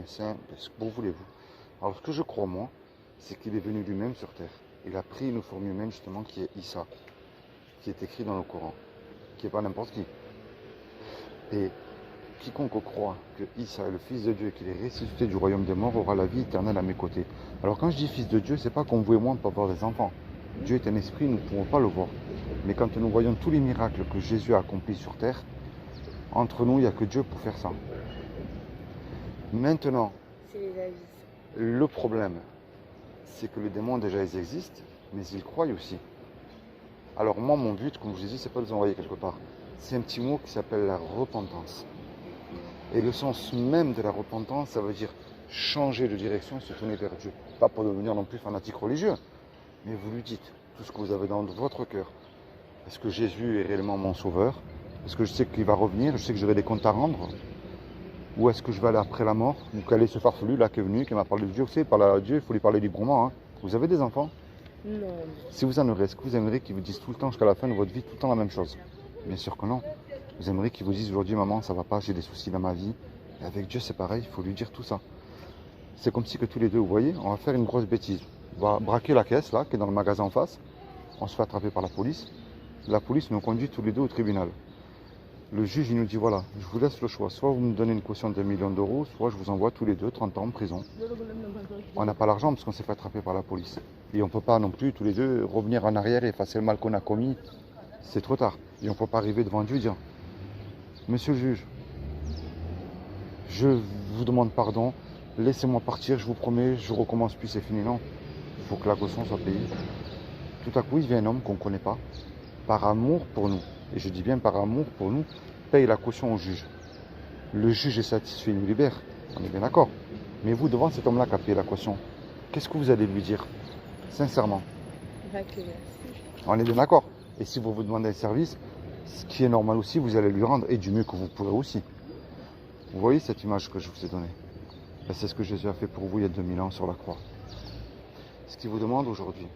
un saint, ce que vous voulez-vous. Alors ce que je crois moi, c'est qu'il est venu lui-même sur terre. Il a pris une forme humaine justement qui est Issa, qui est écrit dans le Coran, qui n'est pas n'importe qui. Et quiconque croit que Issa est le Fils de Dieu et qu'il est ressuscité du royaume des morts aura la vie éternelle à mes côtés. Alors quand je dis Fils de Dieu, c'est pas comme vous et moi on peut avoir des enfants. Dieu est un esprit, nous ne pouvons pas le voir. Mais quand nous voyons tous les miracles que Jésus a accomplis sur terre, entre nous, il n'y a que Dieu pour faire ça. Maintenant, C'est les avis. le problème, c'est que les démons déjà ils existent, mais ils croient aussi. Alors moi, mon but, comme je vous ai dit, c'est pas de les envoyer quelque part. C'est un petit mot qui s'appelle la repentance. Et le sens même de la repentance, ça veut dire changer de direction et se tourner vers Dieu. Pas pour devenir non plus fanatique religieux, mais vous lui dites tout ce que vous avez dans votre cœur. Est-ce que Jésus est réellement mon sauveur? Est-ce que je sais qu'il va revenir? Je sais que j'aurai des comptes à rendre? Ou est-ce que je vais aller après la mort? Ou quel est ce farfelu là qui est venu, qui m'a parlé de Dieu? Vous savez, parler à Dieu, il faut lui parler librement. Hein. Vous avez des enfants? Non. Si vous en aurez, est-ce que vous aimeriez qu'ils vous disent tout le temps, jusqu'à la fin de votre vie, tout le temps la même chose? Bien sûr que non. Vous aimeriez qu'ils vous disent aujourd'hui, maman, ça va pas, j'ai des soucis dans ma vie. Et avec Dieu, c'est pareil, il faut lui dire tout ça. C'est comme si que tous les deux, vous voyez, on va faire une grosse bêtise. On va braquer la caisse là, qui est dans le magasin en face. On se fait attraper par la police. La police nous conduit tous les deux au tribunal. Le juge, il nous dit, voilà, je vous laisse le choix. Soit vous me donnez une caution de 2 millions d'euros, soit je vous envoie tous les deux 30 ans en prison. On n'a pas l'argent parce qu'on s'est fait attraper par la police. Et on ne peut pas non plus, tous les deux, revenir en arrière et effacer le mal qu'on a commis. C'est trop tard. Et on ne peut pas arriver devant Dieu et dire, monsieur le juge, je vous demande pardon, laissez-moi partir, je vous promets, je recommence plus, c'est fini. Non, il faut que la caution soit payée. Tout à coup, il vient un homme qu'on ne connaît pas, par amour pour nous, et je dis bien par amour pour nous, paye la caution au juge. Le juge est satisfait, il nous libère, on est bien d'accord. Mais vous, devant cet homme-là qui a payé la caution, qu'est-ce que vous allez lui dire? Sincèrement. On est bien d'accord. Et si vous vous demandez un service, ce qui est normal aussi, vous allez lui rendre, et du mieux que vous pourrez aussi. Vous voyez cette image que je vous ai donnée? C'est ce que Jésus a fait pour vous il y a 2000 ans sur la croix. Ce qu'il vous demande aujourd'hui,